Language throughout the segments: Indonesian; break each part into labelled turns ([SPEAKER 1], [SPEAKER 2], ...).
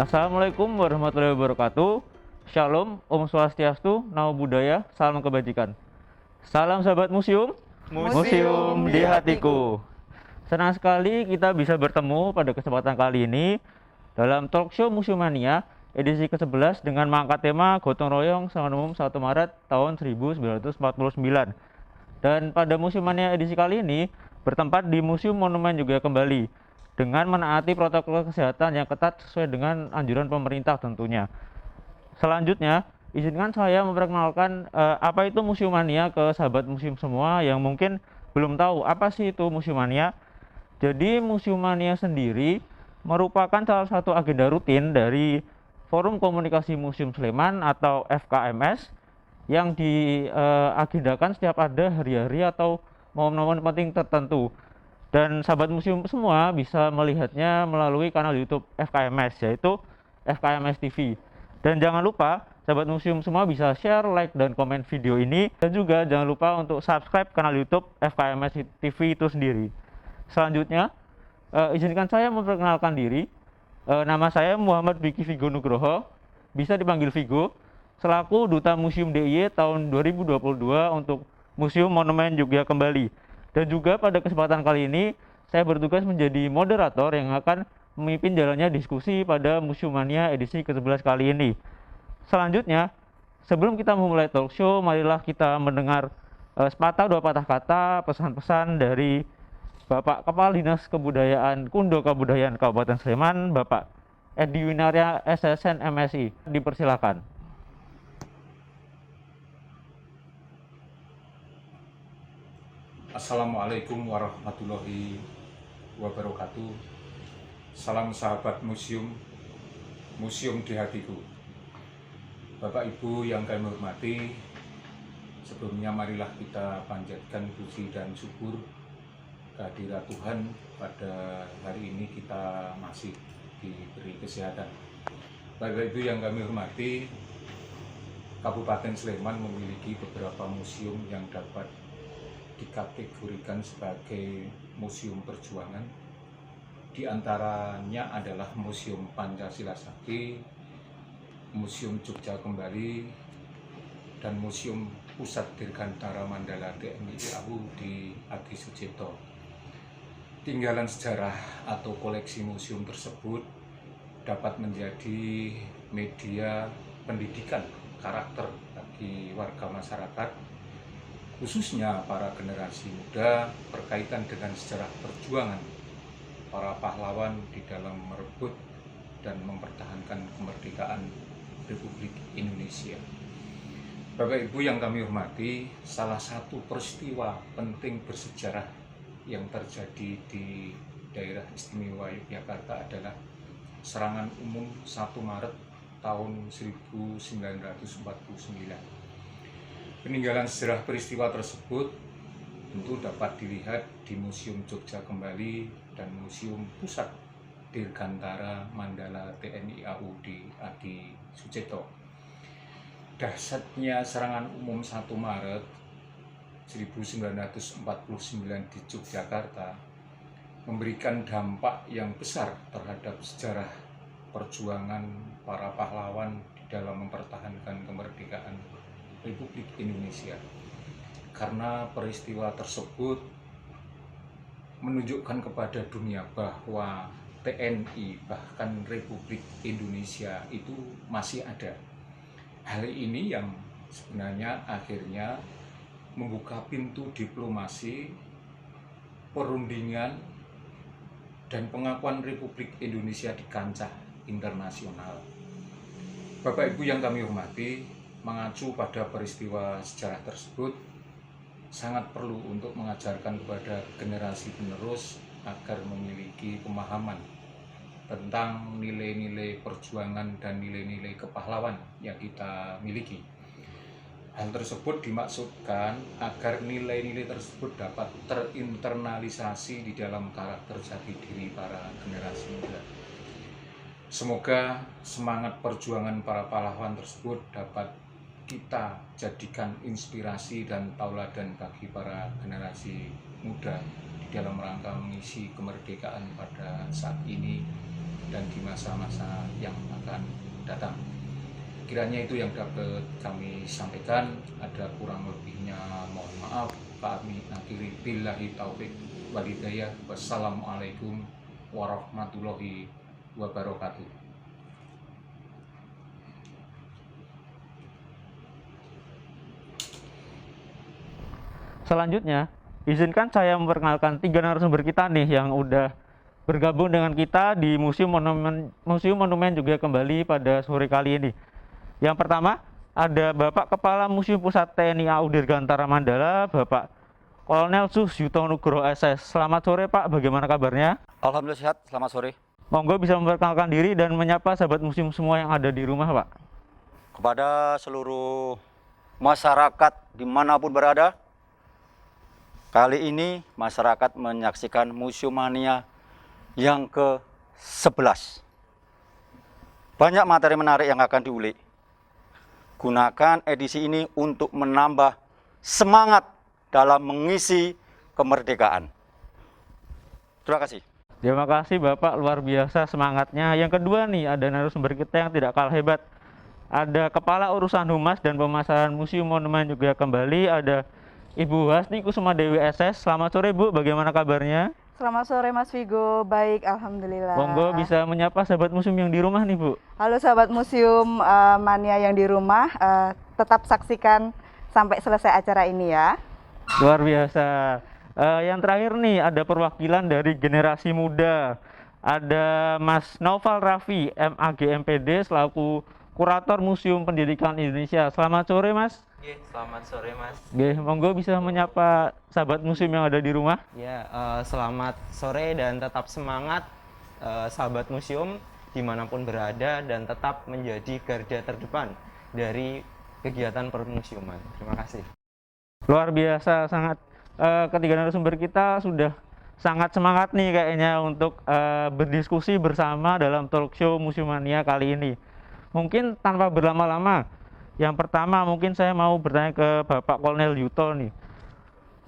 [SPEAKER 1] Assalamualaikum warahmatullahi wabarakatuh. Shalom, Om Swastiastu, Namo Buddhaya, salam kebajikan. Salam sahabat museum, museum di hatiku. Senang sekali kita bisa bertemu pada kesempatan kali ini dalam talk show Museumania edisi ke-11 dengan mengangkat tema Gotong Royong Sangat Umum 1 Maret tahun 1949. Dan pada Museumania edisi kali ini bertempat di Museum Monumen Yogyakarta kembali dengan menaati protokol kesehatan yang ketat sesuai dengan anjuran pemerintah tentunya. Selanjutnya, izinkan saya memperkenalkan apa itu Museumania ke sahabat museum semua yang mungkin belum tahu apa sih itu Museumania. Jadi Museumania sendiri merupakan salah satu agenda rutin dari Forum Komunikasi Museum Sleman atau FKMS yang diagendakan setiap ada hari-hari atau momen-momen penting tertentu. Dan sahabat museum semua bisa melihatnya melalui kanal YouTube FKMS, yaitu FKMS TV. Dan jangan lupa, sahabat museum semua bisa share, like, dan komen video ini. Dan juga jangan lupa untuk subscribe kanal YouTube FKMS TV itu sendiri. Selanjutnya, izinkan saya memperkenalkan diri. Nama saya Muhammad Biki Vigo Nugroho, bisa dipanggil Vigo, selaku Duta Museum DIY tahun 2022 untuk Museum Monumen Yogyakarta kembali. Dan juga pada kesempatan kali ini, saya bertugas menjadi moderator yang akan memimpin jalannya diskusi pada Museumania edisi ke-11 kali ini. Selanjutnya, sebelum kita memulai talk show, marilah kita mendengar sepatah dua patah kata pesan-pesan dari Bapak Kepala Dinas Kebudayaan Kundo Kebudayaan Kabupaten Sleman, Bapak Edi Winarya SSN MSI. Dipersilakan.
[SPEAKER 2] Assalamualaikum warahmatullahi wabarakatuh. Salam sahabat museum, museum di hatiku. Bapak Ibu yang kami hormati, sebelumnya marilah kita panjatkan puji dan syukur kehadirat Tuhan pada hari ini kita masih diberi kesehatan. Bapak Ibu yang kami hormati, Kabupaten Sleman memiliki beberapa museum yang dapat dikategorikan sebagai museum perjuangan. Di antaranya adalah Museum Pancasila Sakti, Museum Jogja Kembali, dan Museum Pusat Dirgantara Mandala TNI AU di Adi Sucipto. Tinggalan sejarah atau koleksi museum tersebut dapat menjadi media pendidikan karakter bagi warga masyarakat, khususnya para generasi muda, berkaitan dengan sejarah perjuangan para pahlawan di dalam merebut dan mempertahankan kemerdekaan Republik Indonesia. Bapak Ibu yang kami hormati, salah satu peristiwa penting bersejarah yang terjadi di daerah istimewa Yogyakarta adalah serangan umum 1 Maret tahun 1949. Peninggalan sejarah peristiwa tersebut tentu dapat dilihat di Museum Jogja Kembali dan Museum Pusat Dirgantara Mandala TNI AU di Adi Sucipto. Dahsyatnya serangan umum 1 Maret 1949 di Yogyakarta memberikan dampak yang besar terhadap sejarah perjuangan para pahlawan di dalam mempertahankan kemerdekaan Republik Indonesia, karena peristiwa tersebut menunjukkan kepada dunia bahwa TNI bahkan Republik Indonesia itu masih ada. Hal ini yang sebenarnya akhirnya membuka pintu diplomasi, perundingan, dan pengakuan Republik Indonesia di kancah internasional. Bapak Ibu yang kami hormati, mengacu pada peristiwa sejarah tersebut sangat perlu untuk mengajarkan kepada generasi penerus agar memiliki pemahaman tentang nilai-nilai perjuangan dan nilai-nilai kepahlawan yang kita miliki. Hal tersebut dimaksudkan agar nilai-nilai tersebut dapat terinternalisasi di dalam karakter jati diri para generasi muda. Semoga semangat perjuangan para pahlawan tersebut dapat kita jadikan inspirasi dan tauladan bagi para generasi muda di dalam rangka mengisi kemerdekaan pada saat ini dan di masa-masa yang akan datang. Kiranya itu yang dapat kami sampaikan. Ada kurang lebihnya mohon maaf. Kami akhiri billahi taufik wal hidayah. Wassalamualaikum warahmatullahi wabarakatuh.
[SPEAKER 1] Selanjutnya, izinkan saya memperkenalkan 3 narasumber kita nih yang udah bergabung dengan kita di Museum Monumen juga kembali pada sore kali ini. Yang pertama, ada Bapak Kepala Museum Pusat TNI AU Dirgantara Mandala, Bapak Kolonel Sus Yuto Nugroho SS. Selamat sore Pak, bagaimana kabarnya?
[SPEAKER 3] Alhamdulillah sehat, selamat sore.
[SPEAKER 1] Monggo bisa memperkenalkan diri dan menyapa sahabat museum semua yang ada di rumah Pak.
[SPEAKER 3] Kepada seluruh masyarakat dimanapun berada, kali ini masyarakat menyaksikan Museum Mania yang ke-11. Banyak materi menarik yang akan diulik. Gunakan edisi ini untuk menambah semangat dalam mengisi kemerdekaan. Terima kasih.
[SPEAKER 1] Terima kasih Bapak, luar biasa semangatnya. Yang kedua nih, ada narasumber kita yang tidak kalah hebat. Ada Kepala Urusan Humas dan Pemasaran Museum Monumen juga kembali, ada Ibu Hasni Kusuma Dewi SS. Selamat sore Bu, bagaimana kabarnya?
[SPEAKER 4] Selamat sore Mas Vigo, baik alhamdulillah.
[SPEAKER 1] Monggo bisa menyapa sahabat museum yang di rumah nih Bu.
[SPEAKER 4] Halo sahabat museum Mania yang di rumah, tetap saksikan sampai selesai acara ini ya.
[SPEAKER 1] Luar biasa. Yang terakhir nih ada perwakilan dari generasi muda. Ada Mas Naufal Raffi, MAG MPD selaku Kurator Museum Pendidikan Indonesia. Selamat sore Mas.
[SPEAKER 5] Selamat sore Mas.
[SPEAKER 1] Monggo bisa menyapa sahabat museum yang ada di rumah.
[SPEAKER 5] Ya, selamat sore dan tetap semangat sahabat museum dimanapun berada dan tetap menjadi garda terdepan dari kegiatan permusiuman. Terima kasih.
[SPEAKER 1] Luar biasa, sangat ketiga narasumber kita sudah sangat semangat nih kayaknya untuk berdiskusi bersama dalam talk show Museum Mania kali ini. Mungkin tanpa berlama-lama, yang pertama mungkin saya mau bertanya ke Bapak Kolonel Yuto nih.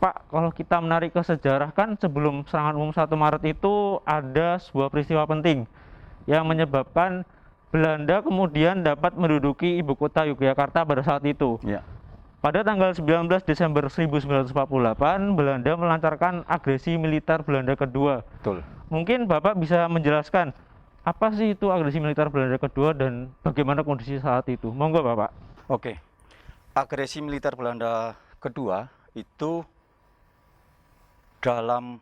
[SPEAKER 1] Pak, kalau kita menarik ke sejarah kan sebelum serangan umum 1 Maret itu ada sebuah peristiwa penting yang menyebabkan Belanda kemudian dapat menduduki ibu kota Yogyakarta pada saat itu.
[SPEAKER 3] Ya.
[SPEAKER 1] Pada tanggal 19 Desember 1948, Belanda melancarkan agresi militer Belanda kedua.
[SPEAKER 3] Betul.
[SPEAKER 1] Mungkin Bapak bisa menjelaskan apa sih itu agresi militer Belanda kedua dan bagaimana kondisi saat itu? Monggo Bapak.
[SPEAKER 3] Oke. Agresi militer Belanda kedua itu dalam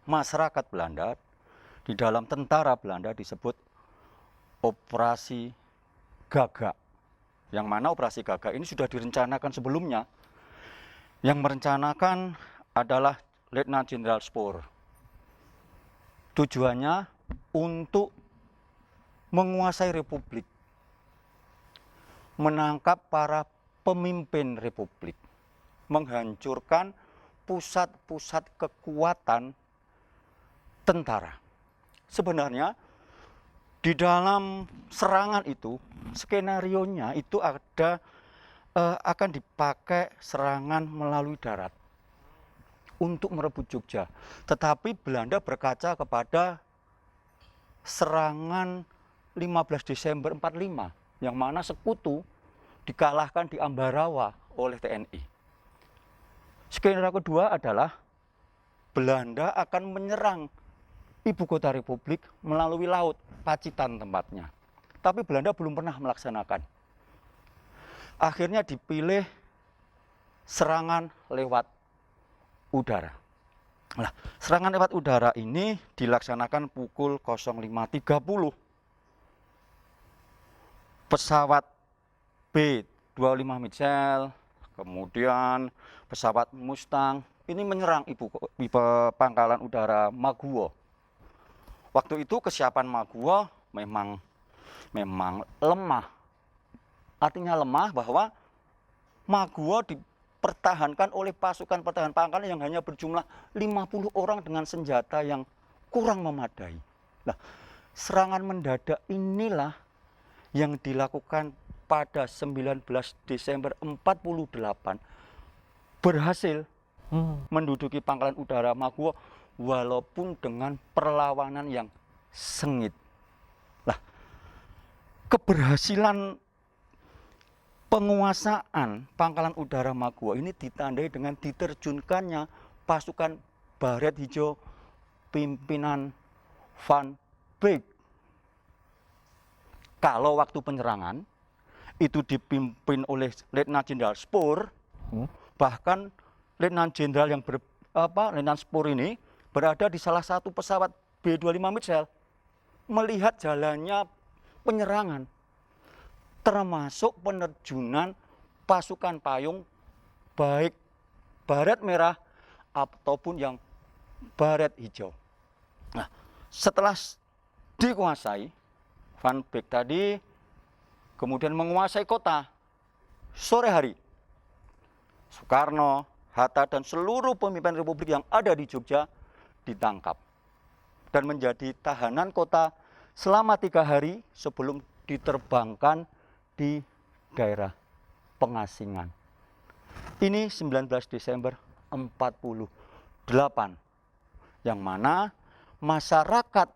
[SPEAKER 3] masyarakat Belanda, di dalam tentara Belanda disebut Operasi Gagak. Yang mana Operasi Gagak ini sudah direncanakan sebelumnya. Yang merencanakan adalah Letnan Jenderal Spoor. Tujuannya untuk menguasai republik, menangkap para pemimpin republik, menghancurkan pusat-pusat kekuatan tentara. Sebenarnya di dalam serangan itu, skenarionya itu ada akan dipakai serangan melalui darat untuk merebut Jogja. Tetapi Belanda berkaca kepada serangan 15 Desember 45 yang mana Sekutu dikalahkan di Ambarawa oleh TNI. Skenario kedua adalah Belanda akan menyerang ibu kota Republik melalui laut, Pacitan tempatnya. Tapi Belanda belum pernah melaksanakan. Akhirnya dipilih serangan lewat udara. Nah, serangan lewat udara ini dilaksanakan pukul 05.30. Pesawat B-25 Mitchell, kemudian pesawat Mustang, ini menyerang pangkalan udara Maguwo. Waktu itu kesiapan Maguwo memang lemah. Artinya lemah bahwa Maguwo dipertahankan oleh pasukan pertahanan pangkalan yang hanya berjumlah 50 orang dengan senjata yang kurang memadai. Nah, serangan mendadak inilah yang dilakukan pada 19 Desember 48 berhasil menduduki pangkalan udara Maguwo walaupun dengan perlawanan yang sengit. keberhasilan penguasaan Pangkalan Udara Maguwo ini ditandai dengan diterjunkannya pasukan Baret Hijau pimpinan Van Beek. Kalau waktu penyerangan itu dipimpin oleh Letnan Jenderal Spoor, bahkan Letnan Jenderal Letnan Spoor ini berada di salah satu pesawat B-25 Mitchell melihat jalannya penyerangan, termasuk penerjunan pasukan payung baik baret merah ataupun yang baret hijau. Nah, setelah dikuasai, Van Beek tadi kemudian menguasai kota. Sore hari, Soekarno, Hatta, dan seluruh pemimpin Republik yang ada di Jogja ditangkap dan menjadi tahanan kota selama 3 hari sebelum diterbangkan di daerah pengasingan. Ini 19 Desember 48, yang mana masyarakat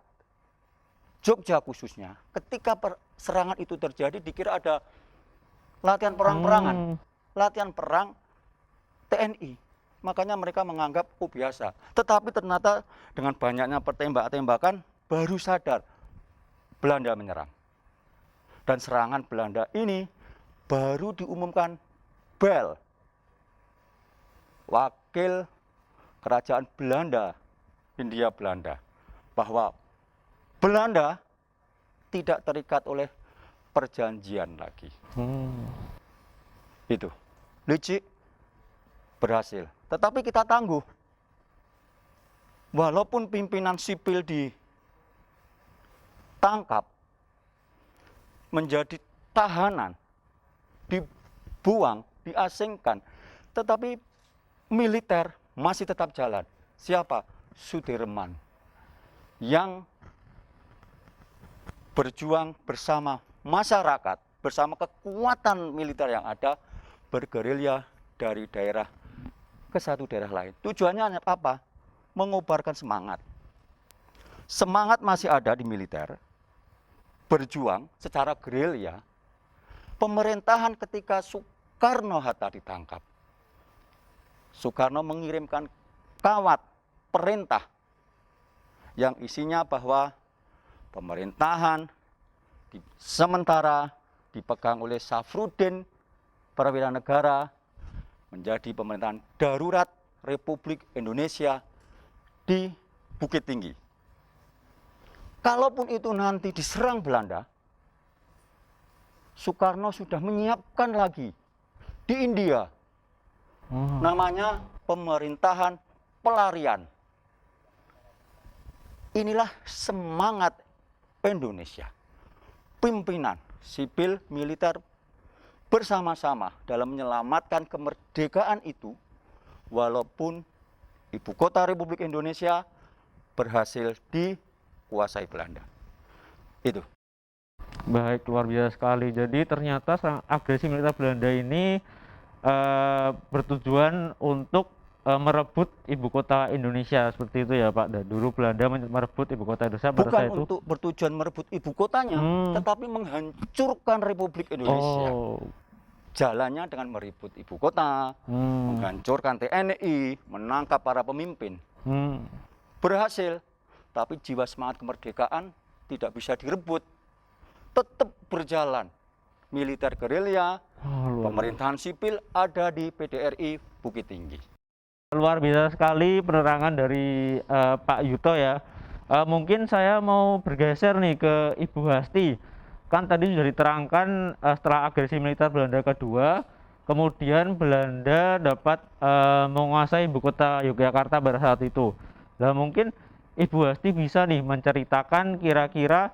[SPEAKER 3] Jogja khususnya ketika serangan itu terjadi dikira ada latihan perang-perangan, latihan perang TNI. Makanya mereka menganggap biasa. Tetapi ternyata dengan banyaknya pertembak-tembakan baru sadar Belanda menyerang. Dan serangan Belanda ini baru diumumkan Bel, wakil kerajaan Belanda, Hindia Belanda, bahwa Belanda tidak terikat oleh perjanjian lagi. Itu. Licik berhasil. Tetapi kita tangguh. Walaupun pimpinan sipil ditangkap, menjadi tahanan, dibuang, diasingkan, tetapi militer masih tetap jalan. Siapa? Sudirman yang berjuang bersama masyarakat, bersama kekuatan militer yang ada, bergerilya dari daerah ke satu daerah lain. Tujuannya apa? Mengobarkan semangat. Semangat masih ada di militer, berjuang secara gerilya. Pemerintahan ketika Soekarno-Hatta ditangkap, Soekarno mengirimkan kawat perintah yang isinya bahwa pemerintahan sementara dipegang oleh Safruddin Perwira Negara menjadi pemerintahan darurat Republik Indonesia di Bukit Tinggi. Kalaupun itu nanti diserang Belanda, Soekarno sudah menyiapkan lagi di India, namanya pemerintahan pelarian. Inilah semangat Indonesia. Pimpinan sipil militer bersama-sama dalam menyelamatkan kemerdekaan itu, walaupun ibu kota Republik Indonesia berhasil dikuasai Belanda. Itu.
[SPEAKER 1] Baik, luar biasa sekali. Jadi ternyata agresi militer Belanda ini bertujuan untuk merebut ibu kota Indonesia, seperti itu ya Pak. Dan dulu Belanda merebut ibu kota Indonesia pada
[SPEAKER 3] Bukan
[SPEAKER 1] saat itu.
[SPEAKER 3] untuk bertujuan merebut ibu kotanya, tetapi menghancurkan Republik Indonesia. Jalannya dengan merebut ibu kota, menghancurkan TNI, menangkap para pemimpin. Berhasil, tapi jiwa semangat kemerdekaan tidak bisa direbut. Tetap berjalan. Militer gerilya, pemerintahan sipil ada di PDRI Bukit Tinggi.
[SPEAKER 1] Luar biasa sekali penerangan dari Pak Yuto ya. Mungkin saya mau bergeser nih ke Ibu Hasti. Kan tadi sudah diterangkan setelah agresi militer Belanda kedua, kemudian Belanda dapat menguasai ibu kota Yogyakarta pada saat itu. Nah, mungkin Ibu Hasti bisa nih menceritakan kira-kira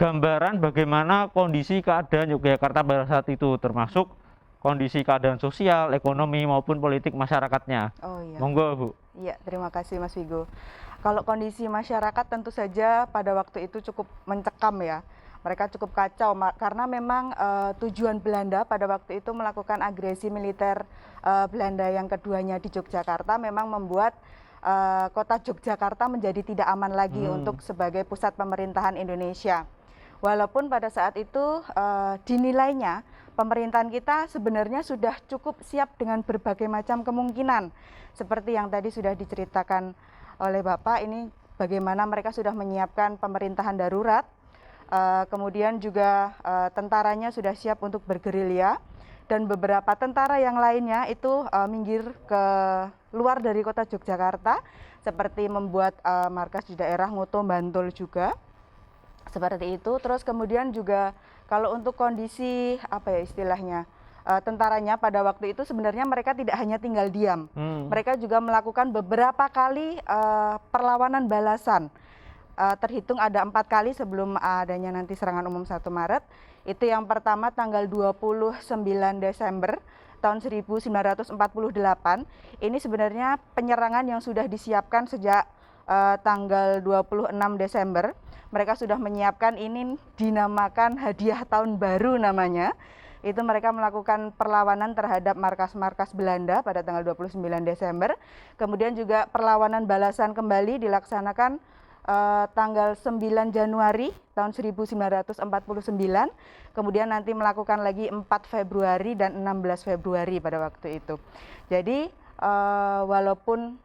[SPEAKER 1] gambaran bagaimana kondisi keadaan Yogyakarta pada saat itu, termasuk kondisi keadaan sosial, ekonomi maupun politik masyarakatnya.
[SPEAKER 4] Oh iya.
[SPEAKER 1] Monggo Bu.
[SPEAKER 4] Iya, terima kasih Mas Vigo. Kalau kondisi masyarakat tentu saja pada waktu itu cukup mencekam ya. Mereka cukup kacau karena memang tujuan Belanda pada waktu itu melakukan agresi militer Belanda yang keduanya di Yogyakarta memang membuat kota Yogyakarta menjadi tidak aman lagi untuk sebagai pusat pemerintahan Indonesia. Walaupun pada saat itu dinilainya pemerintahan kita sebenarnya sudah cukup siap dengan berbagai macam kemungkinan. Seperti yang tadi sudah diceritakan oleh Bapak, ini bagaimana mereka sudah menyiapkan pemerintahan darurat, kemudian juga tentaranya sudah siap untuk bergerilya, dan beberapa tentara yang lainnya itu minggir ke luar dari kota Yogyakarta, seperti membuat markas di daerah Ngoto, Bantul juga. Seperti itu. Terus kemudian juga kalau untuk kondisi apa ya istilahnya, tentaranya pada waktu itu sebenarnya mereka tidak hanya tinggal diam, mereka juga melakukan beberapa kali perlawanan balasan. Terhitung ada 4 kali sebelum adanya nanti serangan umum 1 Maret. Itu yang pertama tanggal 29 Desember tahun 1948. Ini sebenarnya penyerangan yang sudah disiapkan sejak tanggal 26 Desember. Mereka sudah menyiapkan, ini dinamakan hadiah tahun baru namanya. Itu mereka melakukan perlawanan terhadap markas-markas Belanda pada tanggal 29 Desember. Kemudian juga perlawanan balasan kembali dilaksanakan tanggal 9 Januari tahun 1949. Kemudian nanti melakukan lagi 4 Februari dan 16 Februari pada waktu itu. Jadi walaupun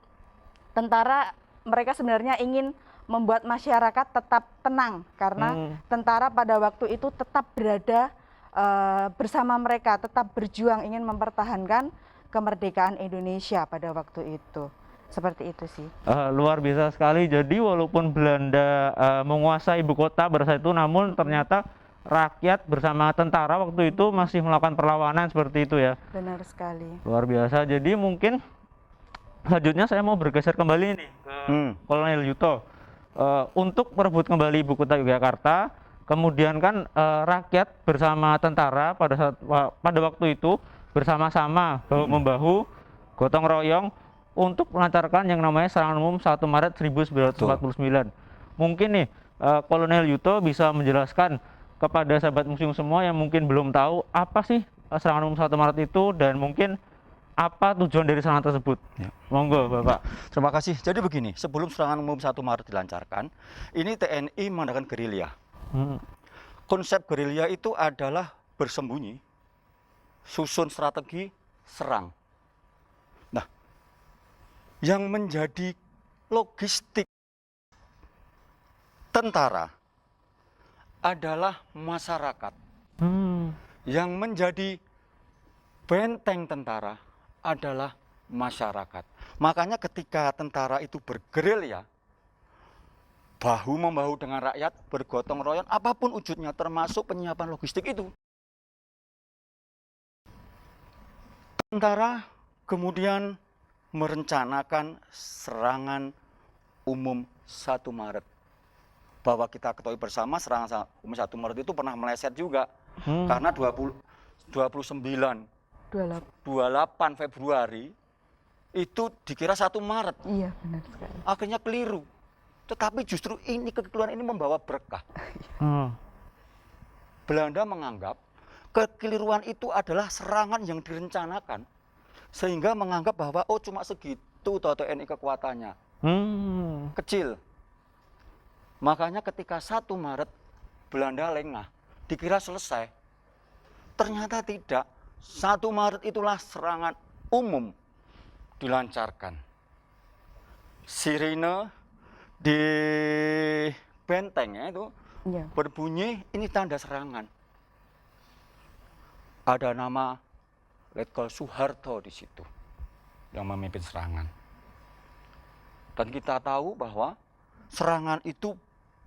[SPEAKER 4] tentara, mereka sebenarnya ingin membuat masyarakat tetap tenang karena tentara pada waktu itu tetap berada bersama mereka, tetap berjuang ingin mempertahankan kemerdekaan Indonesia pada waktu itu. Seperti itu sih.
[SPEAKER 1] Luar biasa sekali. Jadi walaupun Belanda menguasai ibu kota pada saat itu, namun ternyata rakyat bersama tentara waktu itu masih melakukan perlawanan seperti itu ya.
[SPEAKER 4] Benar sekali.
[SPEAKER 1] Luar biasa. Jadi mungkin selanjutnya saya mau bergeser kembali nih ke Kolonel Yuto. Untuk merebut kembali ibu kota Yogyakarta, kemudian kan rakyat bersama tentara pada waktu itu bersama-sama bahu membahu, gotong royong untuk melancarkan yang namanya serangan umum 1 Maret 1949. Mungkin nih Kolonel Yuto bisa menjelaskan kepada sahabat museum semua yang mungkin belum tahu apa sih serangan umum 1 Maret itu dan mungkin apa tujuan dari serangan tersebut.
[SPEAKER 3] Ya.
[SPEAKER 1] Monggo Bapak.
[SPEAKER 3] Terima kasih. Jadi begini, sebelum serangan umum 1 Maret dilancarkan, ini TNI mengadakan gerilya. Konsep gerilya itu adalah bersembunyi, susun strategi, serang. Nah, yang menjadi logistik tentara adalah masyarakat. Yang menjadi benteng tentara adalah masyarakat. Makanya ketika tentara itu bergerilya, bahu-membahu dengan rakyat, bergotong royong, apapun wujudnya, termasuk penyiapan logistik itu. Tentara kemudian merencanakan serangan umum 1 Maret. Bahwa kita ketahui bersama serangan umum 1 Maret itu pernah meleset juga. Karena 28 Februari itu dikira 1 Maret.
[SPEAKER 4] Iya, benar sekali.
[SPEAKER 3] Akhirnya keliru. Tetapi justru ini kekeliruan ini membawa berkah. Belanda menganggap kekeliruan itu adalah serangan yang direncanakan, sehingga menganggap bahwa oh cuma segitu TNI kekuatannya. Kecil. Makanya ketika 1 Maret Belanda lengah, dikira selesai. Ternyata tidak. 1 Maret itulah serangan umum dilancarkan. Sirine di bentengnya itu berbunyi, ini tanda serangan. Ada nama Letkol Soeharto di situ yang memimpin serangan. Dan kita tahu bahwa serangan itu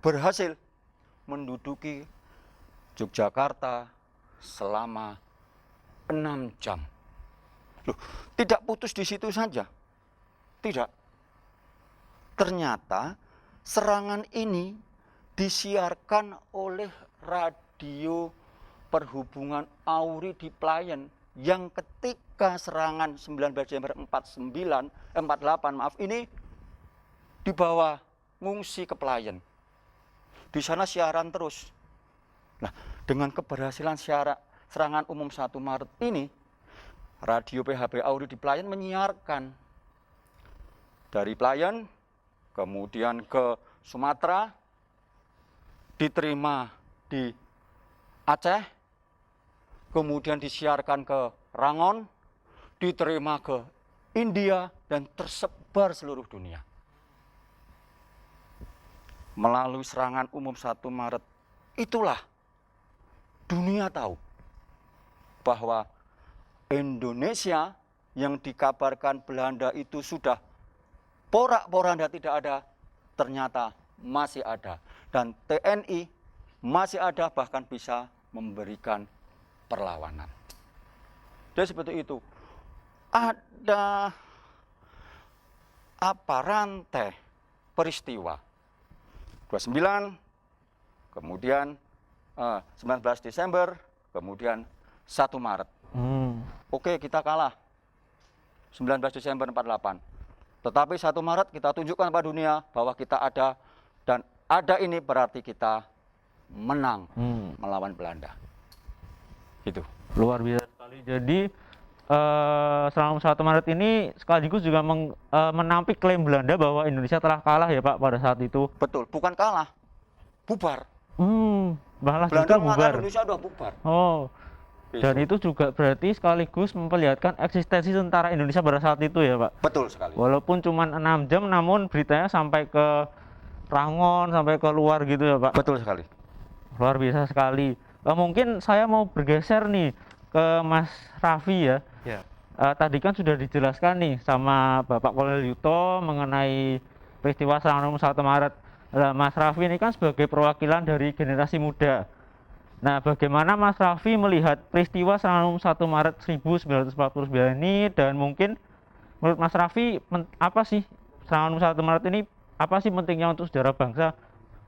[SPEAKER 3] berhasil menduduki Yogyakarta selama 6 jam. Loh, tidak putus di situ saja. Tidak. Ternyata serangan ini disiarkan oleh radio perhubungan Auri di Playen yang ketika serangan 19 Desember 48 ini dibawa ngungsi ke Playen. Di sana siaran terus. Nah, dengan keberhasilan serangan umum 1 Maret ini, radio PHB Auri di Playen menyiarkan dari Playen kemudian ke Sumatera, diterima di Aceh, kemudian disiarkan ke Rangon, diterima ke India, dan tersebar seluruh dunia. Melalui serangan umum 1 Maret, itulah dunia tahu bahwa Indonesia yang dikabarkan Belanda itu sudah porak-poranda tidak ada, ternyata masih ada. Dan TNI masih ada, bahkan bisa memberikan perlawanan. Jadi seperti itu. Ada rantai peristiwa 29, kemudian 19 Desember, kemudian 1 Maret. Oke, kita kalah 19 Desember 48. Tetapi 1 Maret kita tunjukkan pada dunia bahwa kita ada, dan ada ini berarti kita menang melawan Belanda. Gitu.
[SPEAKER 1] Luar biasa sekali. Jadi serangan 1 Maret ini sekaligus juga menampik klaim Belanda bahwa Indonesia telah kalah ya Pak pada saat itu.
[SPEAKER 3] Betul, bukan kalah, bubar.
[SPEAKER 1] Malah
[SPEAKER 3] Belanda
[SPEAKER 1] justru
[SPEAKER 3] mengatakan
[SPEAKER 1] bubar.
[SPEAKER 3] Indonesia sudah bubar.
[SPEAKER 1] Oh, dan itu juga berarti sekaligus memperlihatkan eksistensi tentara Indonesia pada saat itu ya Pak.
[SPEAKER 3] Betul sekali.
[SPEAKER 1] Walaupun cuma 6 jam, namun beritanya sampai ke Rangon, sampai ke luar gitu ya Pak.
[SPEAKER 3] Betul sekali.
[SPEAKER 1] Luar biasa sekali. Mungkin saya mau bergeser nih ke Mas Raffi ya.
[SPEAKER 5] Ya.
[SPEAKER 1] Tadi kan sudah dijelaskan nih sama Bapak Kolonel Yuto mengenai peristiwa serangan umum 1 Maret. Nah, Mas Raffi ini kan sebagai perwakilan dari generasi muda. Nah, bagaimana Mas Raffi melihat peristiwa serangan umum 1 Maret 1949 ini, dan mungkin menurut Mas Raffi apa sih serangan umum 1 Maret ini, apa sih pentingnya untuk sejarah bangsa?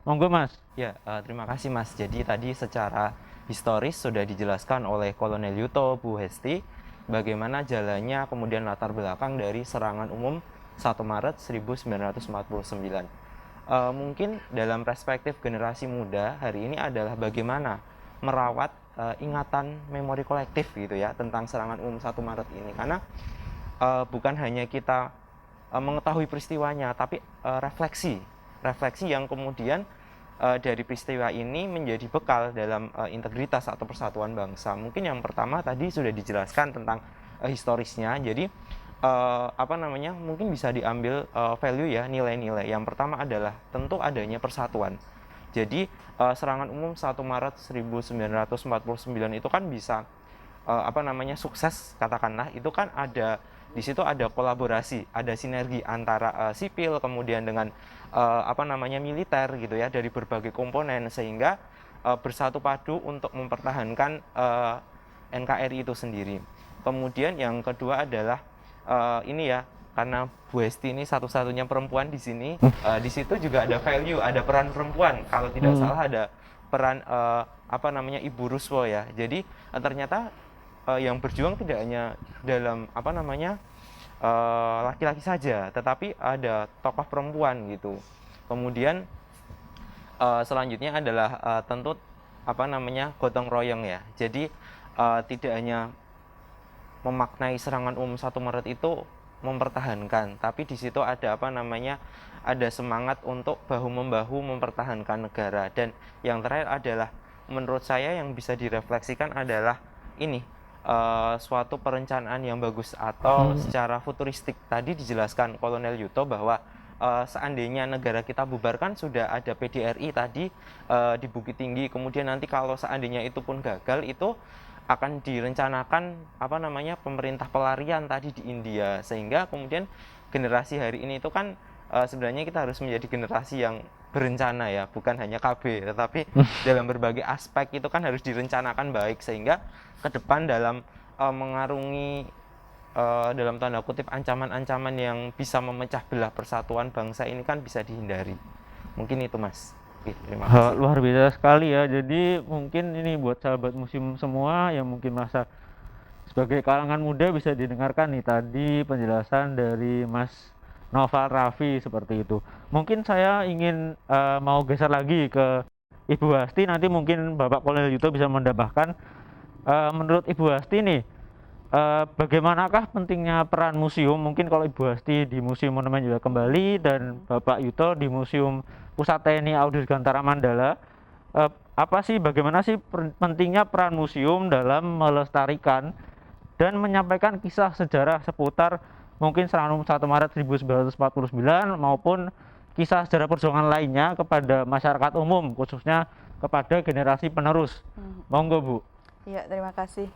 [SPEAKER 1] Monggo Mas.
[SPEAKER 5] Ya, terima kasih Mas. Jadi tadi secara historis sudah dijelaskan oleh Kolonel Yuto, Bu Hesti, bagaimana jalannya kemudian latar belakang dari serangan umum 1 Maret 1949. Mungkin dalam perspektif generasi muda hari ini adalah bagaimana merawat ingatan memori kolektif gitu ya tentang serangan umum 1 Maret ini, karena bukan hanya kita mengetahui peristiwanya, tapi refleksi yang kemudian dari peristiwa ini menjadi bekal dalam integritas atau persatuan bangsa. Mungkin yang pertama tadi sudah dijelaskan tentang historisnya. Jadi mungkin bisa diambil value ya, nilai-nilai. Yang pertama adalah tentu adanya persatuan. Jadi serangan umum 1 Maret 1949 itu kan bisa sukses, katakanlah. Itu kan ada di situ ada kolaborasi, ada sinergi antara sipil kemudian dengan militer gitu ya, dari berbagai komponen, sehingga bersatu padu untuk mempertahankan NKRI itu sendiri. Kemudian yang kedua adalah karena Bu Hesti ini satu-satunya perempuan di sini, di situ juga ada value, ada peran perempuan. Kalau tidak salah ada peran Ibu Ruswo ya. Jadi ternyata yang berjuang tidak hanya dalam laki-laki saja, tetapi ada tokoh perempuan gitu. Kemudian selanjutnya adalah tentu gotong royong ya. Jadi tidak hanya memaknai serangan umum 1 Maret itu mempertahankan, tapi di situ ada ada semangat untuk bahu-membahu mempertahankan negara. Dan yang terakhir adalah menurut saya yang bisa direfleksikan adalah ini suatu perencanaan yang bagus atau secara futuristik. Tadi dijelaskan Kolonel Yuto bahwa seandainya negara kita bubarkan, sudah ada PDRI tadi di Bukit Tinggi, kemudian nanti kalau seandainya itu pun gagal, itu akan direncanakan pemerintah pelarian tadi di India, sehingga kemudian generasi hari ini itu kan sebenarnya kita harus menjadi generasi yang berencana ya, bukan hanya KB, tetapi dalam berbagai aspek itu kan harus direncanakan baik, sehingga ke depan dalam mengarungi dalam tanda kutip ancaman-ancaman yang bisa memecah belah persatuan bangsa ini kan bisa dihindari. Mungkin itu Mas. Oke, terima kasih.
[SPEAKER 1] Luar biasa sekali ya. Jadi mungkin ini buat sahabat museum semua yang mungkin merasa sebagai kalangan muda bisa didengarkan nih tadi penjelasan dari Mas Noval Raffi seperti itu. Mungkin saya ingin mau geser lagi ke Ibu Hasti, nanti mungkin Bapak Kolonel Yuto bisa menambahkan. Menurut Ibu Hasti nih, bagaimanakah pentingnya peran museum? Mungkin kalau Ibu Hasti di Museum Monumen juga kembali dan Bapak Yuto di Museum Pusat TNI AUD Dirgantara Mandala, apa sih, bagaimana sih pentingnya peran museum dalam melestarikan dan menyampaikan kisah sejarah seputar mungkin serangan umum 1 Maret 1949 maupun kisah sejarah perjuangan lainnya kepada masyarakat umum, khususnya kepada generasi penerus. Monggo Bu.
[SPEAKER 4] Iya, terima kasih.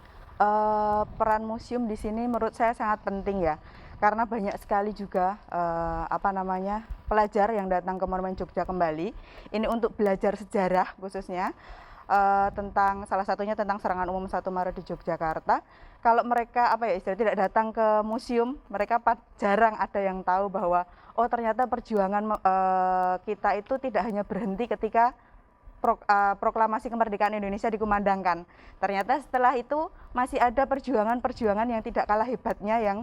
[SPEAKER 4] Peran museum di sini menurut saya sangat penting ya, karena banyak sekali juga pelajar yang datang ke Monumen Jogja Kembali ini untuk belajar sejarah khususnya tentang salah satunya tentang serangan umum 1 Maret di Yogyakarta. Kalau mereka tidak datang ke museum, mereka jarang ada yang tahu bahwa oh ternyata perjuangan kita itu tidak hanya berhenti ketika proklamasi kemerdekaan Indonesia dikumandangkan. Ternyata setelah itu masih ada perjuangan-perjuangan yang tidak kalah hebatnya yang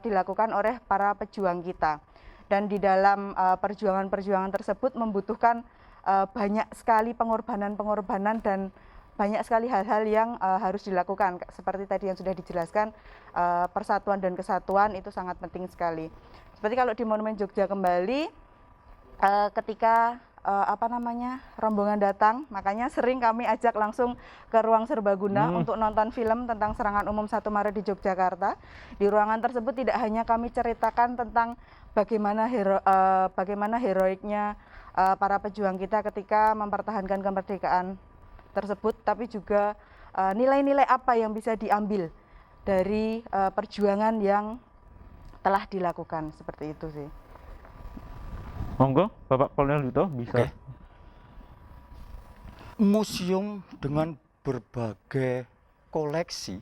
[SPEAKER 4] dilakukan oleh para pejuang kita. Dan di dalam perjuangan-perjuangan tersebut membutuhkan banyak sekali pengorbanan-pengorbanan dan banyak sekali hal-hal yang harus dilakukan. Seperti tadi yang sudah dijelaskan, persatuan dan kesatuan itu sangat penting sekali. Seperti kalau di Monumen Jogja Kembali, ketika rombongan datang, makanya sering kami ajak langsung ke ruang serbaguna untuk nonton film tentang serangan umum 1 Maret di Yogyakarta. Di ruangan tersebut tidak hanya kami ceritakan tentang bagaimana heroiknya para pejuang kita ketika mempertahankan kemerdekaan tersebut, tapi juga nilai-nilai apa yang bisa diambil dari perjuangan yang telah dilakukan, seperti itu sih.
[SPEAKER 1] Monggo Bapak Kolonel Duto bisa.
[SPEAKER 3] Oke. Museum dengan berbagai koleksi,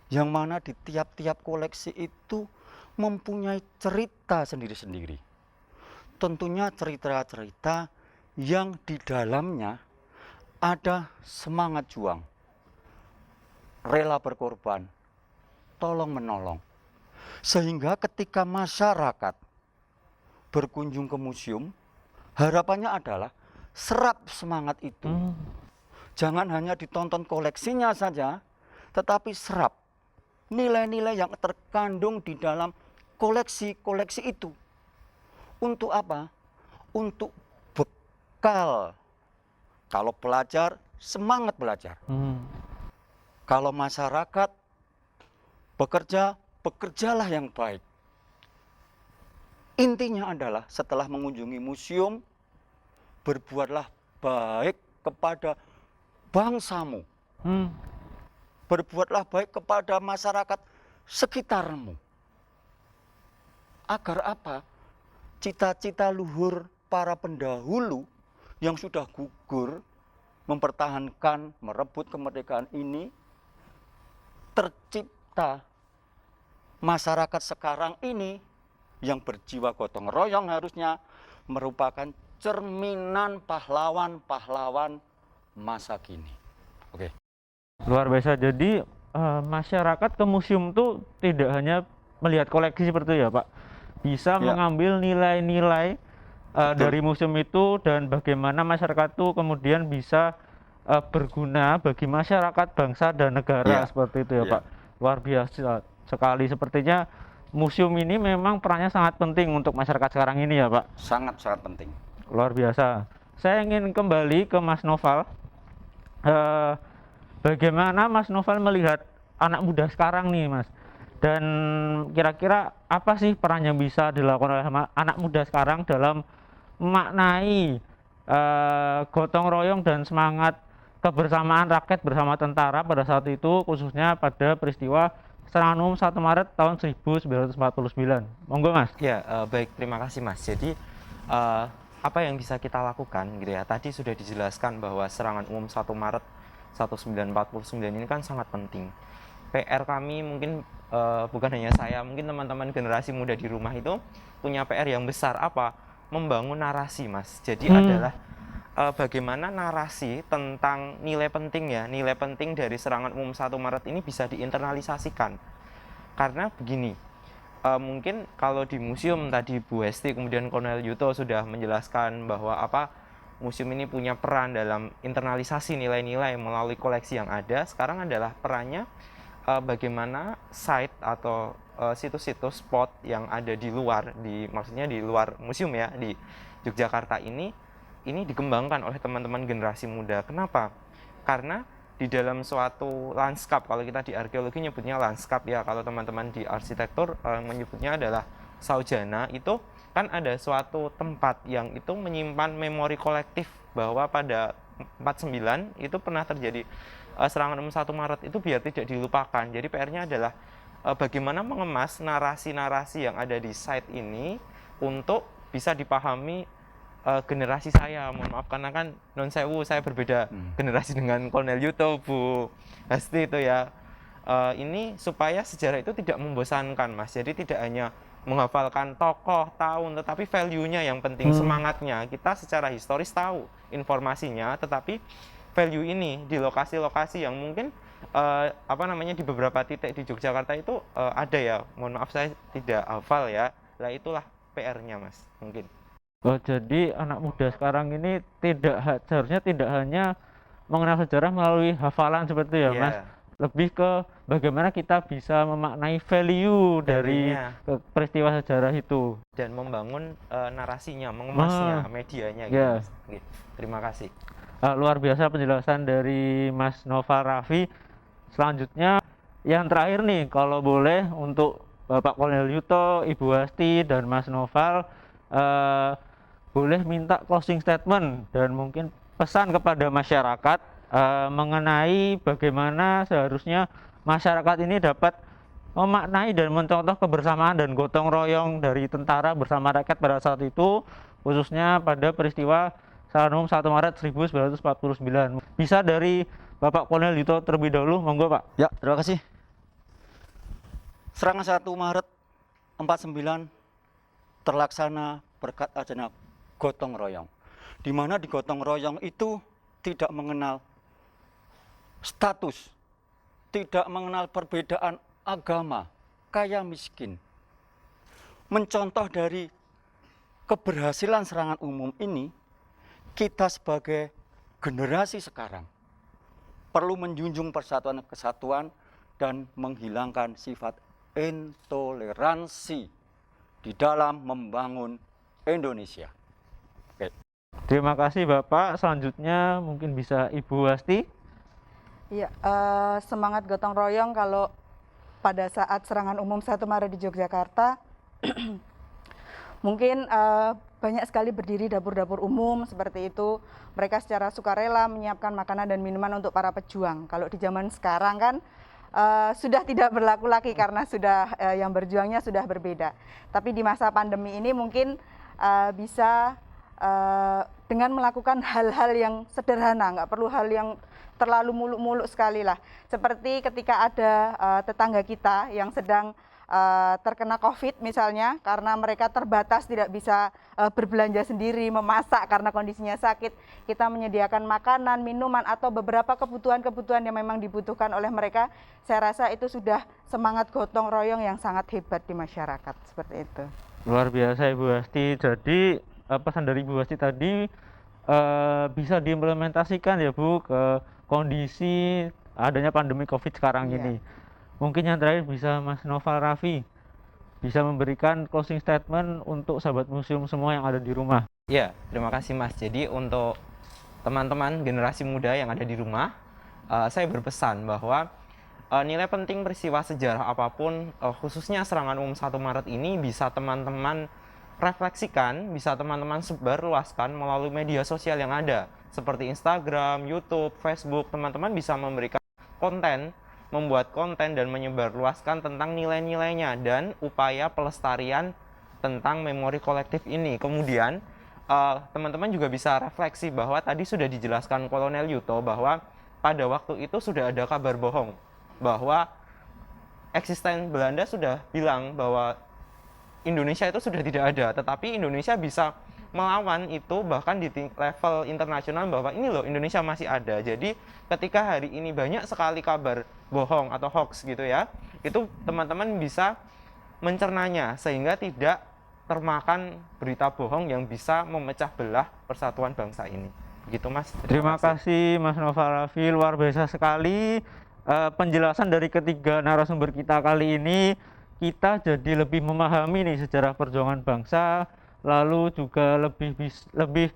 [SPEAKER 3] yang mana di tiap-tiap koleksi itu mempunyai cerita sendiri-sendiri. Tentunya cerita-cerita yang di dalamnya ada semangat juang, rela berkorban, tolong menolong. Sehingga ketika masyarakat berkunjung ke museum, harapannya adalah serap semangat itu. Jangan hanya ditonton koleksinya saja, tetapi serap nilai-nilai yang terkandung di dalam koleksi-koleksi itu. Untuk apa? Untuk bekal. Kalau pelajar, semangat belajar. Kalau masyarakat bekerja, bekerjalah yang baik. Intinya adalah setelah mengunjungi museum, berbuatlah baik kepada bangsamu. Berbuatlah baik kepada masyarakat sekitarmu. Agar apa? Cita-cita luhur para pendahulu yang sudah gugur mempertahankan, merebut kemerdekaan ini tercipta masyarakat sekarang ini yang berjiwa gotong royong harusnya merupakan cerminan pahlawan-pahlawan masa kini. Oke.
[SPEAKER 1] Luar biasa. Jadi masyarakat ke museum tuh tidak hanya melihat koleksi seperti itu ya Pak, bisa mengambil nilai-nilai dari museum itu dan bagaimana masyarakat itu kemudian bisa berguna bagi masyarakat, bangsa dan negara seperti itu ya Pak. Luar biasa sekali. Sepertinya museum ini memang perannya sangat penting untuk masyarakat sekarang ini ya Pak.
[SPEAKER 3] Sangat-sangat penting.
[SPEAKER 1] Luar biasa. Saya ingin kembali ke Mas Noval. Bagaimana Mas Noval melihat anak muda sekarang nih Mas? Dan kira-kira apa sih peran yang bisa dilakukan oleh anak muda sekarang dalam memaknai gotong royong dan semangat kebersamaan rakyat bersama tentara pada saat itu, khususnya pada peristiwa serangan umum 1 Maret tahun 1949. Monggo Mas.
[SPEAKER 5] Ya, baik, terima kasih Mas. Jadi apa yang bisa kita lakukan gitu ya. Tadi sudah dijelaskan bahwa serangan umum 1 Maret 1949 ini kan sangat penting. PR kami mungkin bukan hanya saya, mungkin teman-teman generasi muda di rumah itu punya PR yang besar, apa? Membangun narasi Mas. Jadi adalah bagaimana narasi tentang nilai penting ya, nilai penting dari serangan umum 1 Maret ini bisa diinternalisasikan. Karena begini, mungkin kalau di museum tadi Bu Hesti kemudian Kolonel Yuto sudah menjelaskan bahwa museum ini punya peran dalam internalisasi nilai-nilai melalui koleksi yang ada. Sekarang adalah perannya bagaimana site atau situs-situs spot yang ada di luar, maksudnya di luar museum ya, di Yogyakarta ini ini dikembangkan oleh teman-teman generasi muda. Kenapa? Karena di dalam suatu lanskap, kalau kita di arkeologi nyebutnya lanskap ya, kalau teman-teman di arsitektur menyebutnya adalah saujana, itu kan ada suatu tempat yang itu menyimpan memori kolektif bahwa pada 49 itu pernah terjadi serangan 1 Maret itu biar tidak dilupakan. Jadi PR-nya adalah bagaimana mengemas narasi-narasi yang ada di site ini untuk bisa dipahami generasi saya. Mohon maaf karena kan non sewu saya berbeda generasi dengan Kolonel Yuto, Bu Hasti itu ya. Ini supaya sejarah itu tidak membosankan, Mas. Jadi tidak hanya menghafalkan tokoh, tahun, tetapi value-nya yang penting, semangatnya. Kita secara historis tahu informasinya, tetapi value ini di lokasi-lokasi yang mungkin di beberapa titik di Yogyakarta itu ada ya. Mohon maaf saya tidak hafal ya. Nah itulah PR-nya, Mas, mungkin.
[SPEAKER 1] Oh, jadi anak muda sekarang ini seharusnya tidak hanya mengenal sejarah melalui hafalan seperti itu ya,
[SPEAKER 5] Iya.
[SPEAKER 1] Mas. Lebih ke bagaimana kita bisa memaknai value dari
[SPEAKER 5] Value-nya.
[SPEAKER 1] peristiwa sejarah itu.
[SPEAKER 5] Dan membangun narasinya, mengemasnya, medianya gitu,
[SPEAKER 1] ya.
[SPEAKER 5] Mas. Oke, terima kasih.
[SPEAKER 1] Luar biasa penjelasan dari Mas Noval Raffi. Selanjutnya yang terakhir nih, kalau boleh untuk Bapak Kolonel Yuto, Ibu Hasti, dan Mas Noval boleh minta closing statement dan mungkin pesan kepada masyarakat mengenai bagaimana seharusnya masyarakat ini dapat memaknai dan mencontoh kebersamaan dan gotong royong dari tentara bersama rakyat pada saat itu, khususnya pada peristiwa Serangan Umum 1 Maret 1949. Bisa dari Bapak Kolonel Yuto terlebih dahulu, monggo Pak.
[SPEAKER 3] Ya, terima kasih. Serangan 1 Maret 49 terlaksana berkat adanya gotong royong. Di mana di gotong royong itu tidak mengenal status, tidak mengenal perbedaan agama, kaya miskin. Mencontoh dari keberhasilan serangan umum ini, kita sebagai generasi sekarang perlu menjunjung persatuan kesatuan dan menghilangkan sifat intoleransi di dalam membangun Indonesia. Oke.
[SPEAKER 1] Terima kasih Bapak. Selanjutnya mungkin bisa Ibu Hasti.
[SPEAKER 4] Iya, semangat gotong royong kalau pada saat serangan umum 1 Maret di Yogyakarta, mungkin banyak sekali berdiri dapur-dapur umum seperti itu. Mereka secara sukarela menyiapkan makanan dan minuman untuk para pejuang. Kalau di zaman sekarang kan sudah tidak berlaku lagi karena sudah yang berjuangnya sudah berbeda. Tapi di masa pandemi ini mungkin bisa dengan melakukan hal-hal yang sederhana, nggak perlu hal yang terlalu muluk-muluk sekali lah. Seperti ketika ada tetangga kita yang sedang terkena COVID misalnya, karena mereka terbatas tidak bisa berbelanja sendiri, memasak karena kondisinya sakit, kita menyediakan makanan, minuman, atau beberapa kebutuhan-kebutuhan yang memang dibutuhkan oleh mereka. Saya rasa itu sudah semangat gotong royong yang sangat hebat di masyarakat, seperti itu.
[SPEAKER 1] Luar biasa Ibu Hasti. Jadi pesan dari Ibu Hasti tadi bisa diimplementasikan ya Bu ke kondisi adanya pandemi COVID sekarang ini. Mungkin yang terakhir bisa Mas Noval Raffi bisa memberikan closing statement untuk sahabat museum semua yang ada di rumah.
[SPEAKER 5] Ya, terima kasih Mas. Jadi untuk teman-teman generasi muda yang ada di rumah, saya berpesan bahwa nilai penting peristiwa sejarah apapun, khususnya serangan umum 1 Maret ini bisa teman-teman refleksikan, bisa teman-teman sebarluaskan melalui media sosial yang ada, seperti Instagram, YouTube, Facebook. Teman-teman bisa memberikan konten, membuat konten dan menyebarluaskan tentang nilai-nilainya dan upaya pelestarian tentang memori kolektif ini. Kemudian teman-teman juga bisa refleksi bahwa tadi sudah dijelaskan Kolonel Yuto bahwa pada waktu itu sudah ada kabar bohong bahwa eksisten Belanda sudah bilang bahwa Indonesia itu sudah tidak ada, tetapi Indonesia bisa melawan itu bahkan di level internasional bahwa ini loh Indonesia masih ada. Jadi ketika hari ini banyak sekali kabar bohong atau hoax gitu ya, itu teman-teman bisa mencernanya sehingga tidak termakan berita bohong yang bisa memecah belah persatuan bangsa ini. Begitu Mas.
[SPEAKER 1] Terima kasih Mas Noval Raffi, luar biasa sekali penjelasan dari ketiga narasumber kita kali ini. Kita jadi lebih memahami nih sejarah perjuangan bangsa, lalu juga lebih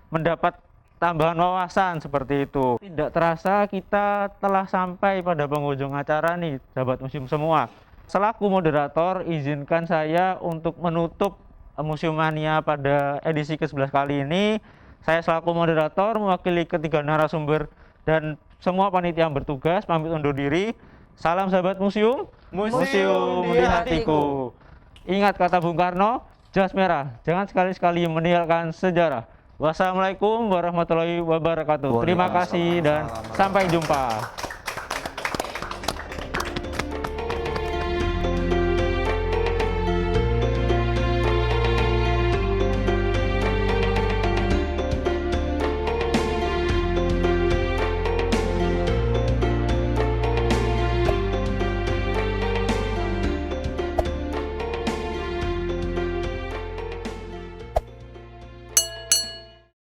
[SPEAKER 1] mendapat tambahan wawasan seperti itu. Tidak terasa kita telah sampai pada penghujung acara nih, sahabat museum semua. Selaku moderator, izinkan saya untuk menutup Museum Mania pada edisi ke-11 kali ini. Saya selaku moderator mewakili ketiga narasumber dan semua panitia yang bertugas pamit undur diri. Salam sahabat museum, museum di hatiku. Ingat kata Bung Karno, jas merah, jangan sekali-sekali meninggalkan sejarah. Wassalamualaikum warahmatullahi wabarakatuh. Terima kasih dan sampai jumpa.